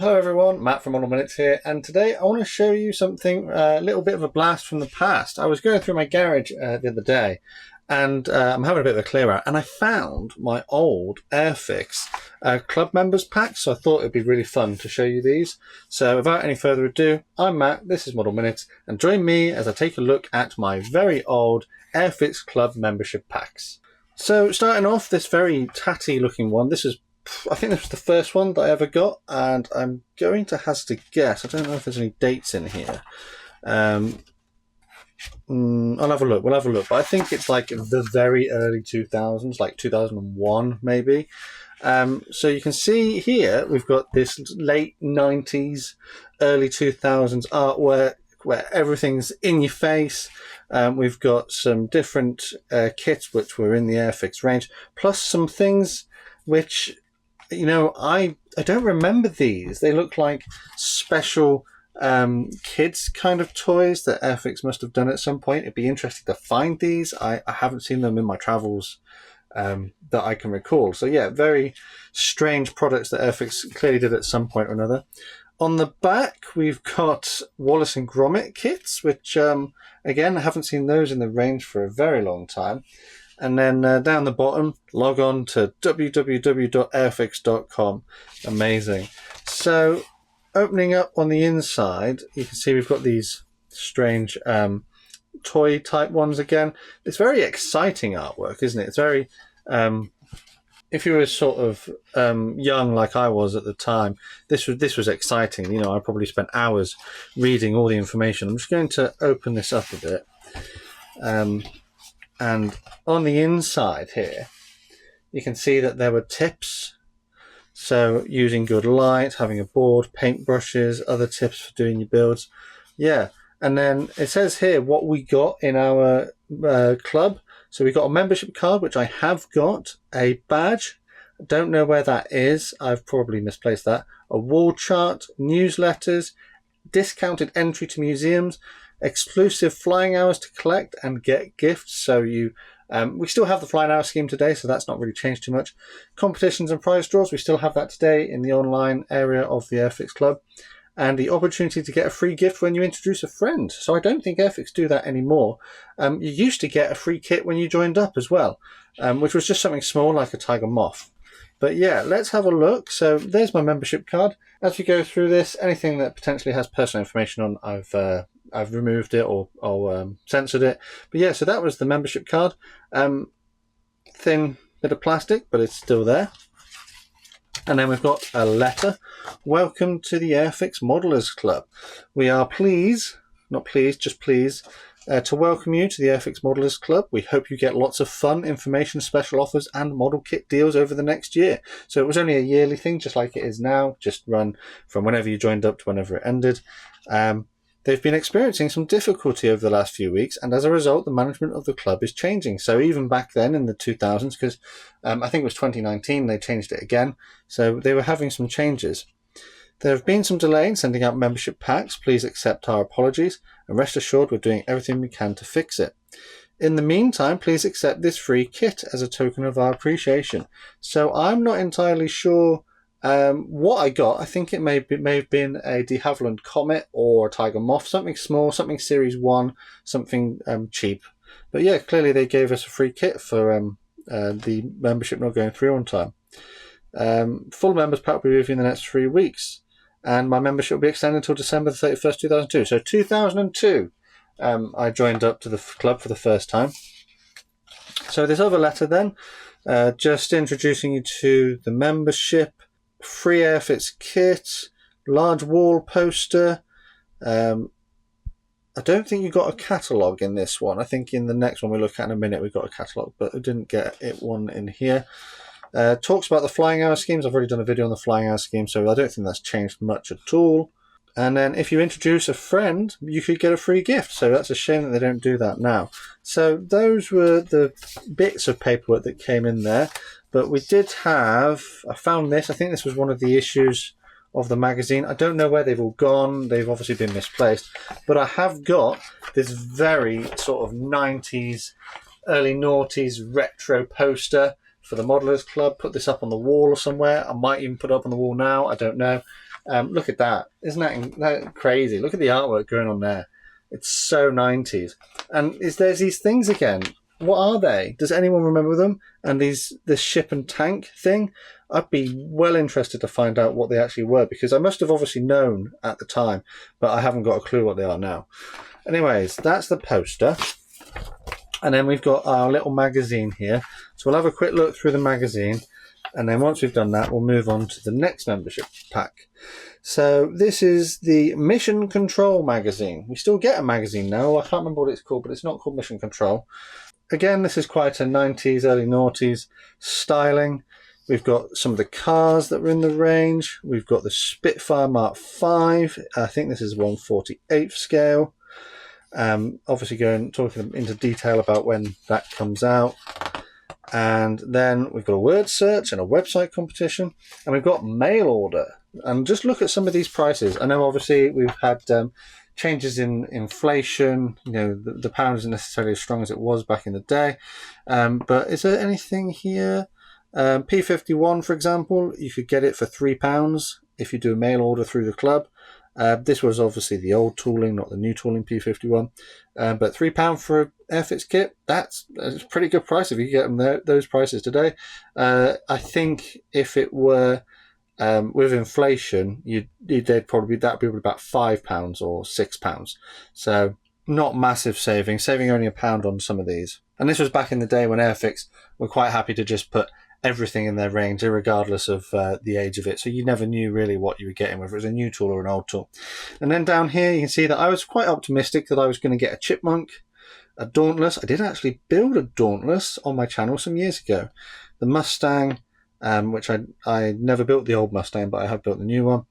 Hello everyone, Matt from Model Minutes here, and today I want to show you something, a little bit of a blast from the past. I was going through my garage the other day, and I'm having a bit of a clear out, and I found my old Airfix club members pack, so I thought it'd be really fun to show you these. So without any further ado, I'm Matt, this is Model Minutes, and join me as I take a look at my very old Airfix club membership packs. So starting off, this very tatty looking one, I think this was the first one that I ever got, and I'm going to hazard a guess. I don't know if there's any dates in here. I'll have a look. We'll have a look. But I think it's like the very early 2000s, like 2001 maybe. So you can see here we've got this late 90s, early 2000s artwork where everything's in your face. We've got some different kits which were in the Airfix range, plus some things which, you know, I don't remember these. They look like special kids kind of toys that Airfix must have done at some point. It'd be interesting to find these. I haven't seen them in my travels that I can recall. So yeah, very strange products that Airfix clearly did at some point or another. On the back, we've got Wallace and Gromit kits, which again, I haven't seen those in the range for a very long time. And then down the bottom, log on to www.airfix.com. Amazing. So opening up on the inside, you can see we've got these strange toy type ones again. It's very exciting artwork, isn't it? It's very, if you were sort of young like I was at the time, this was exciting. You know, I probably spent hours reading all the information. I'm just going to open this up a bit. And on the inside here, you can see that there were tips. So using good light, having a board, paintbrushes, other tips for doing your builds. Yeah. And then it says here what we got in our club. So we got a membership card, which I have got, a badge. I don't know where that is. I've probably misplaced that. A wall chart, newsletters, discounted entry to museums, exclusive flying hours to collect and get gifts. So we still have the flying hour scheme today, so that's not really changed too much. Competitions and prize draws, we still have that today in the online area of the Airfix Club. And the opportunity to get a free gift when you introduce a friend. So I don't think Airfix do that anymore. You used to get a free kit when you joined up as well, which was just something small like a tiger moth. But yeah, let's have a look. So there's my membership card. As we go through this, anything that potentially has personal information on, I've removed it or censored it. But yeah, so that was the membership card. Thin bit of plastic, but it's still there. And then we've got a letter. Welcome to the Airfix Modelers Club. We are pleased, not pleased, just pleased, to welcome you to the Airfix Modelers Club. We hope you get lots of fun, information, special offers, and model kit deals over the next year. So it was only a yearly thing, just like it is now, just run from whenever you joined up to whenever it ended. They've been experiencing some difficulty over the last few weeks, and as a result, the management of the club is changing. So even back then in the 2000s, because I think it was 2019, they changed it again. So they were having some changes. There have been some delay in sending out membership packs. Please accept our apologies, and rest assured we're doing everything we can to fix it. In the meantime, please accept this free kit as a token of our appreciation. So I'm not entirely sure what I got. I think it may have been a de Havilland Comet or a Tiger Moth, something small, something Series 1, something cheap. But yeah, clearly they gave us a free kit for the membership not going through on time. Full members pack will be with you in the next 3 weeks, and my membership will be extended until December the 31st, 2002. So 2002, I joined up to the club for the first time. So this other letter then, just introducing you to the membership, free Airfix kit, large wall poster. I don't think you got a catalogue in this one. I think in the next one we look at in a minute we got a catalogue, but I didn't get one in here. Talks about the flying hour schemes. I've already done a video on the flying hour scheme, so I don't think that's changed much at all. And then if you introduce a friend, you could get a free gift. So that's a shame that they don't do that now. So those were the bits of paperwork that came in there. But we did have, I found this, I think this was one of the issues of the magazine. I don't know where they've all gone. They've obviously been misplaced. But I have got this very sort of 90s, early noughties retro poster for the Modelers Club. Put this up on the wall or somewhere. I might even put it up on the wall now. I don't know. Look at that. Isn't that crazy? Look at the artwork going on there. It's so 90s. And there's these things again. What are they? Does anyone remember them? And this ship and tank thing? I'd be well interested to find out what they actually were, because I must have obviously known at the time, but I haven't got a clue what they are now. Anyways, that's the poster. And then we've got our little magazine here. So we'll have a quick look through the magazine. And then once we've done that, we'll move on to the next membership pack. So this is the Mission Control magazine. We still get a magazine now. I can't remember what it's called, but it's not called Mission Control. Again, this is quite a 90s, early noughties styling. We've got some of the cars that were in the range. We've got the Spitfire Mark V. I think this is 1/48th scale. Obviously talking into detail about when that comes out. And then we've got a word search and a website competition. And we've got mail order. And just look at some of these prices. I know obviously we've had changes in inflation. You know, the pound isn't necessarily as strong as it was back in the day. But is there anything here? P51, for example, you could get it for £3 if you do a mail order through the club. This was obviously the old tooling, not the new tooling P51. But £3 for an Airfix kit, that's a pretty good price if you get them there, those prices today. I think if it were with inflation, that'd be about £5 or £6. So not massive saving only £1 on some of these. And this was back in the day when Airfix were quite happy to just put everything in their range, regardless of the age of it. So you never knew really what you were getting, whether it was a new tool or an old tool. And then down here, you can see that I was quite optimistic that I was going to get a Chipmunk, a Dauntless. I did actually build a Dauntless on my channel some years ago. The Mustang, which I never built the old Mustang, but I have built the new one.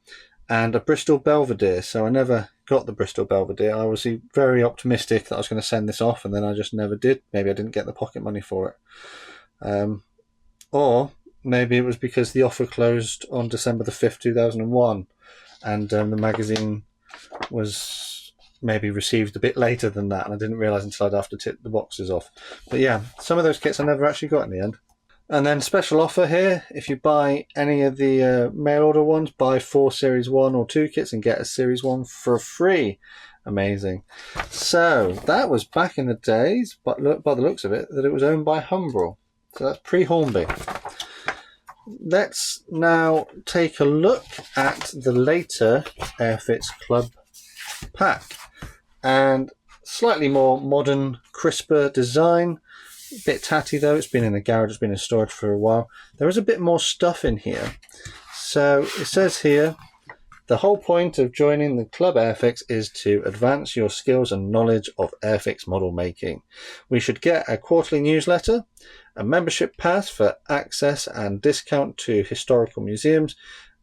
And a Bristol Belvedere. So I never got the Bristol Belvedere. I was very optimistic that I was going to send this off, and then I just never did. Maybe I didn't get the pocket money for it. Or maybe it was because the offer closed on December the 5th, 2001, and the magazine was maybe received a bit later than that, and I didn't realise until I'd have to tip the boxes off. But yeah, some of those kits I never actually got in the end. And then special offer here, if you buy any of the mail order ones, buy 4 Series 1 or 2 kits and get a Series 1 for free. Amazing. So that was back in the days, but look, by the looks of it, that it was owned by Humbrol. So that's pre-Hornby. Let's now take a look at the later Airfix Club pack. And slightly more modern, crisper design. A bit tatty though. It's been in the garage, it's been in storage for a while. There is a bit more stuff in here. So it says here, the whole point of joining the Club Airfix is to advance your skills and knowledge of Airfix model making. We should get a quarterly newsletter, a membership pass for access and discount to historical museums,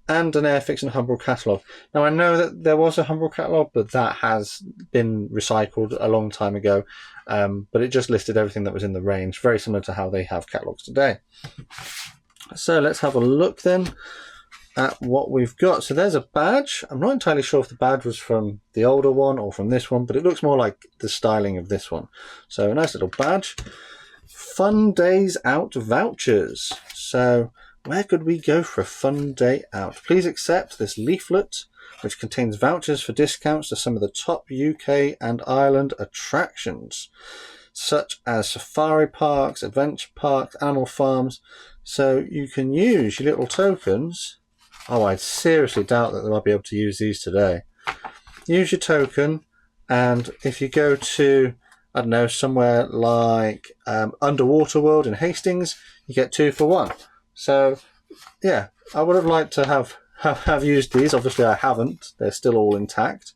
and an Airfix and Humbrol catalogue. Now I know that there was a Humbrol catalogue, but that has been recycled a long time ago. But it just listed everything that was in the range, very similar to how they have catalogues today. So let's have a look then at what we've got. So there's a badge. I'm not entirely sure if the badge was from the older one or from this one, but it looks more like the styling of this one. So a nice little badge. Fun days out vouchers. So where could we go for a fun day out? Please accept this leaflet, which contains vouchers for discounts to some of the top UK and Ireland attractions, such as safari parks, adventure parks, animal farms. So you can use your little tokens. Oh, I seriously doubt that they'll be able to use these today. Use your token, and if you go to, I don't know, somewhere like Underwater World in Hastings, you get 2 for 1. So, yeah, I would have liked to have used these. Obviously, I haven't. They're still all intact.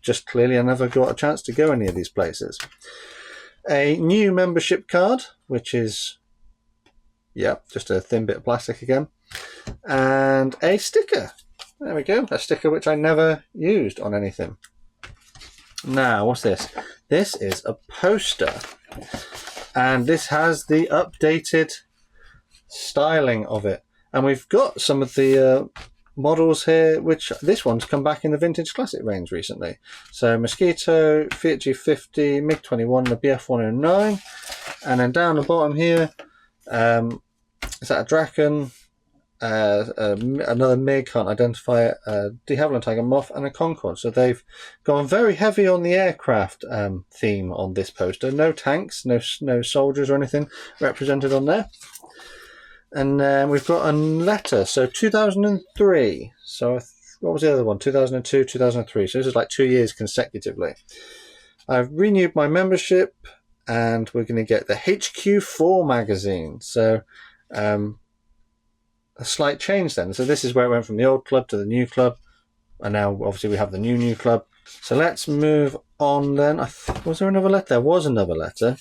Just clearly, I never got a chance to go any of these places. A new membership card, which is, yeah, just a thin bit of plastic again. And a sticker. There we go. A sticker which I never used on anything. Now, what's this? This is a poster. And this has the updated styling of it. And we've got some of the models here, which this one's come back in the Vintage Classic range recently. So Mosquito, Fiat G50, MiG-21, the BF-109. And then down the bottom here, is that a Draken? another MiG, can't identify it, de Havilland Tiger Moth, and a Concorde. So they've gone very heavy on the aircraft theme on this poster. No tanks, no soldiers or anything represented on there. And we've got a letter. So 2003. So what was the other one? 2002, 2003. So this is like 2 years consecutively. I've renewed my membership, and we're going to get the HQ4 magazine. So a slight change then. So this is where it went from the old club to the new club, and now obviously we have the new club. So let's move on then. Was there another letter? There was another letter.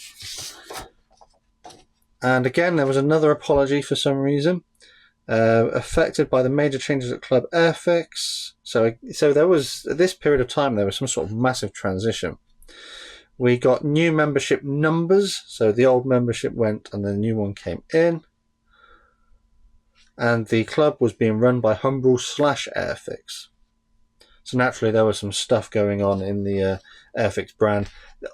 And again, there was another apology for some reason. Affected by the major changes at Club Airfix. So there was, at this period of time, there was some sort of massive transition. We got new membership numbers. So the old membership went and the new one came in. And the club was being run by Humbrol/Airfix. So naturally there was some stuff going on in the Airfix brand.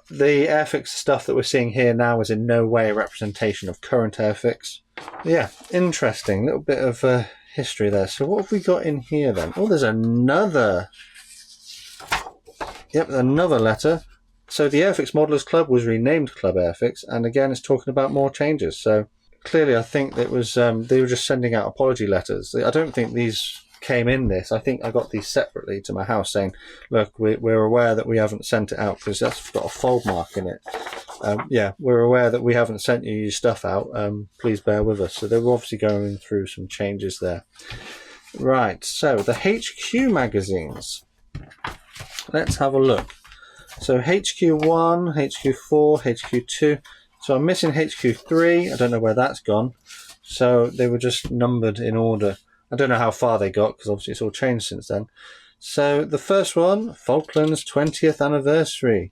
The Airfix stuff that we're seeing here now is in no way a representation of current Airfix. Yeah, interesting. Little bit of history there. So what have we got in here then? Oh, there's another. Yep, another letter. So the Airfix Modelers Club was renamed Club Airfix, and again it's talking about more changes. So clearly I think that was they were just sending out apology letters. I don't think these came in this. I think I got these separately to my house saying, look, we're aware that we haven't sent it out because that's got a fold mark in it. Yeah, we're aware that we haven't sent you your stuff out. Please bear with us. So they were obviously going through some changes there. Right, so the HQ magazines. Let's have a look. So HQ1, HQ4, HQ2. So I'm missing HQ3. I don't know where that's gone. So they were just numbered in order. I don't know how far they got because obviously it's all changed since then. So the first one, Falklands 20th anniversary,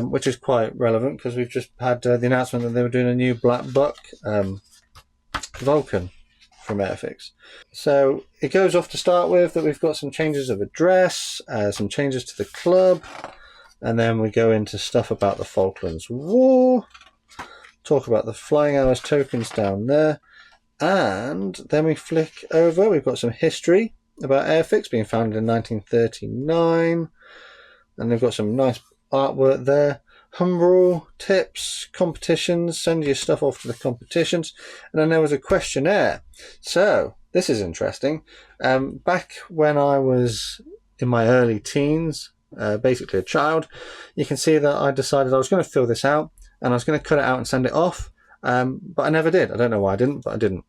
which is quite relevant because we've just had the announcement that they were doing a new Black Buck Vulcan from Airfix. So it goes off to start with that we've got some changes of address, some changes to the club, and then we go into stuff about the Falklands War, talk about the flying hours tokens down there, and then we flick over. We've got some history about Airfix being founded in 1939, and they've got some nice artwork there. Humbrol tips, competitions, send your stuff off to the competitions, and then there was a questionnaire. So this is interesting. Back when I was in my early teens, basically a child, you can see that I decided I was going to fill this out and I was going to cut it out and send it off, but I never did. I don't know why I didn't, but I didn't.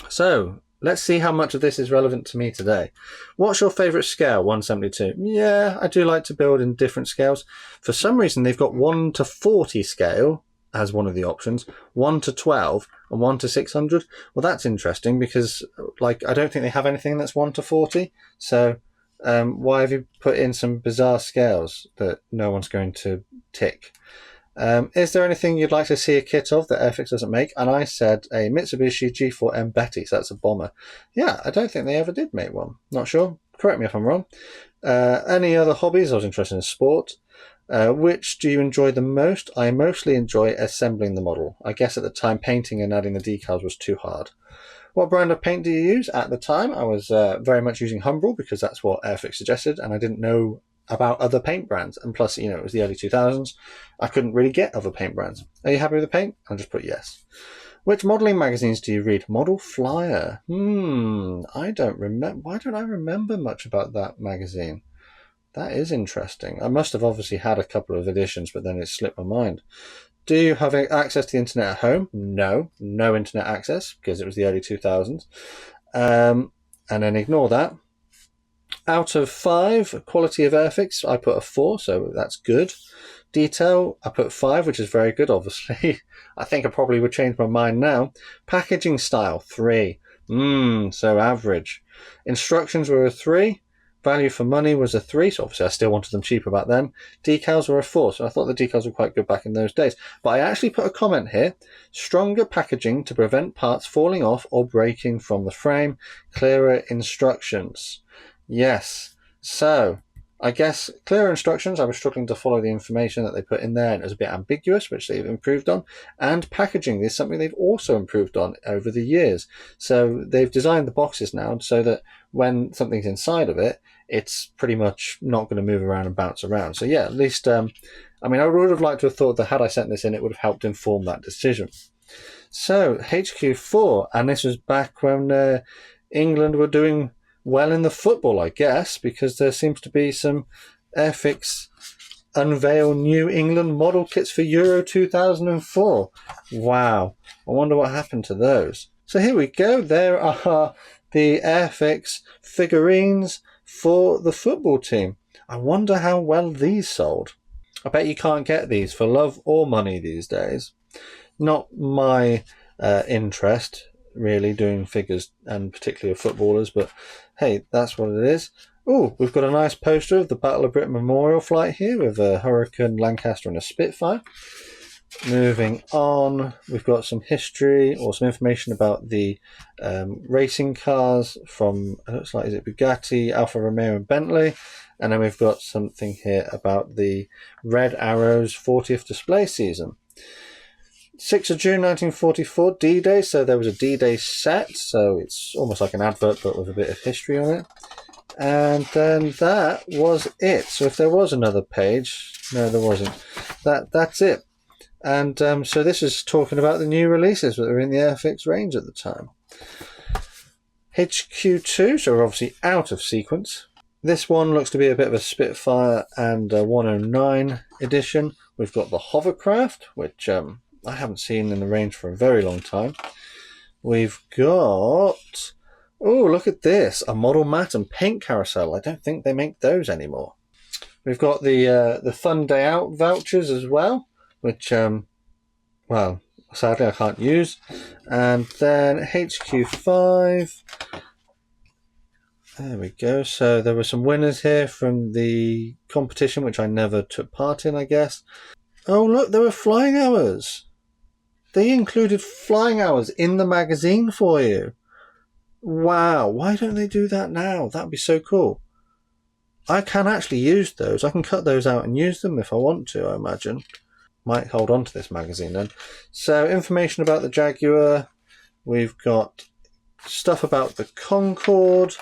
So let's see how much of this is relevant to me today. What's your favourite scale? 172. Yeah, I do like to build in different scales. For some reason, they've got 1 to 40 scale as one of the options, 1 to 12, and 1 to 600. Well, that's interesting because, like, I don't think they have anything that's 1 to 40. So why have you put in some bizarre scales that no one's going to tick? Is there anything you'd like to see a kit of that Airfix doesn't make? And I said a Mitsubishi G4M Betty, so that's a bomber. Yeah, I don't think they ever did make one. Not sure. Correct me if I'm wrong. Any other hobbies? I was interested in sport. Which do you enjoy the most? I mostly enjoy assembling the model. I guess at the time painting and adding the decals was too hard. What brand of paint do you use? At the time, I was very much using Humbrol because that's what Airfix suggested, and I didn't know about other paint brands. And plus, you know, it was the early 2000s. I couldn't really get other paint brands. Are you happy with the paint? I'll just put yes. Which modelling magazines do you read? Model Flyer. I don't remember. Why don't I remember much about that magazine? That is interesting. I must have obviously had a couple of editions, but then it slipped my mind. Do you have access to the internet at home? No internet access because it was the early 2000s. And then ignore that. Out of 5, quality of Airfix, I put a 4, so that's good. Detail, I put 5, which is very good, obviously. I think I probably would change my mind now. Packaging style, 3. So average. Instructions were a 3. Value for money was a 3, so obviously I still wanted them cheaper back then. Decals were a 4, so I thought the decals were quite good back in those days. But I actually put a comment here. Stronger packaging to prevent parts falling off or breaking from the frame. Clearer instructions. Yes. So I guess clear instructions. I was struggling to follow the information that they put in there, and it was a bit ambiguous, which they've improved on. And packaging is something they've also improved on over the years. So they've designed the boxes now so that when something's inside of it, it's pretty much not going to move around and bounce around. So yeah, at least, I mean, I would have liked to have thought that had I sent this in, it would have helped inform that decision. So HQ4, and this was back when England were doing well in the football, I guess, because there seems to be some Airfix unveil New England model kits for Euro 2004. Wow, I wonder what happened to those. So here we go. There are the Airfix figurines for the football team. I wonder how well these sold. I bet you can't get these for love or money these days. Not my interest, really, doing figures and particularly of footballers, but hey, that's what it is. Oh, we've got a nice poster of the Battle of Britain Memorial Flight here with a Hurricane, Lancaster and a Spitfire. Moving on, we've got some history or some information about the racing cars from, it looks like, is it Bugatti, Alfa Romeo and Bentley. And then we've got something here about the Red Arrows 40th display season. 6th of June 1944, D-Day, so there was a D-Day set, so it's almost like an advert but with a bit of history on it. And then that was it. So if there was another page, no there wasn't, that's it. And so this is talking about the new releases that were in the Airfix range at the time. HQ2, so we're obviously out of sequence. This one looks to be a bit of a Spitfire and 109 edition. We've got the Hovercraft, which I haven't seen in the range for a very long time. We've got, oh, look at this, a model mat and paint carousel. I don't think they make those anymore. We've got the Fun Day Out vouchers as well, which, well, sadly I can't use. And then HQ5. There we go. So there were some winners here from the competition, which I never took part in, I guess. Oh, look, there were flying hours. They included flying hours in the magazine for you. Wow, why don't they do that now? That'd be so cool. I can actually use those. I can cut those out and use them if I want to, I imagine. Might hold on to this magazine then. So, information about the Jaguar. We've got stuff about the Concorde.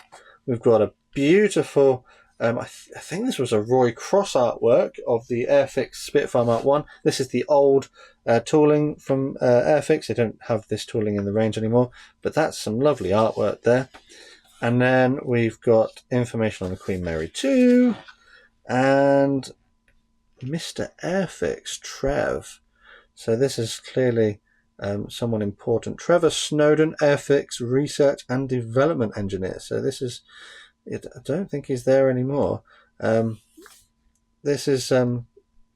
We've got a beautiful, I think this was a Roy Cross artwork of the Airfix Spitfire Mark 1. This is the old tooling from Airfix. They don't have this tooling in the range anymore, but that's some lovely artwork there. And then we've got information on the Queen Mary 2 and Mr. Airfix, Trev. So this is clearly someone important. Trevor Snowden, Airfix Research and Development Engineer. So this is, I don't think he's there anymore. This is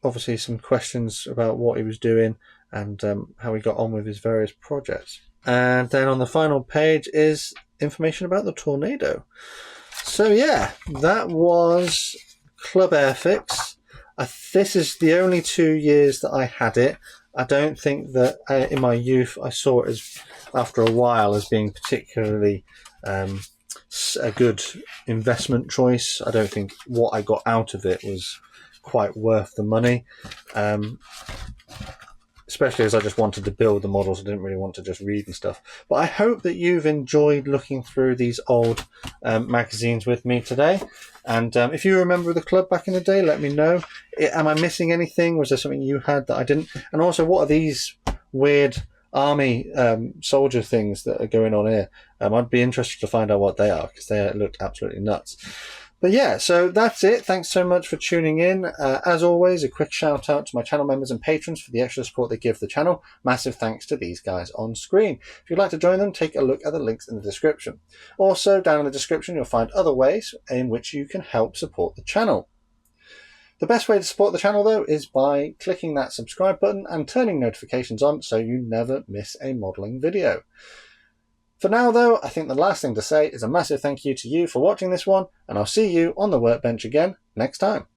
obviously some questions about what he was doing and how he got on with his various projects. And then on the final page is information about the Tornado. So yeah, that was Club Airfix. This is the only 2 years that I had it. I don't think that in my youth I saw it as, after a while, as being particularly a good investment choice. I don't think what I got out of it was quite worth the money. Especially as I just wanted to build the models. I didn't really want to just read and stuff. But I hope that you've enjoyed looking through these old magazines with me today. And if you remember the club back in the day, let me know. Am I missing anything? Was there something you had that I didn't? And also, what are these weird army soldier things that are going on here? I'd be interested to find out what they are, because they looked absolutely nuts. But yeah, so that's it. Thanks so much for tuning in. As always, a quick shout out to my channel members and patrons for the extra support they give the channel. Massive thanks to these guys on screen. If you'd like to join them, take a look at the links in the description. Also, down in the description, you'll find other ways in which you can help support the channel. The best way to support the channel, though, is by clicking that subscribe button and turning notifications on so you never miss a modelling video. For now, though, I think the last thing to say is a massive thank you to you for watching this one, and I'll see you on the workbench again next time.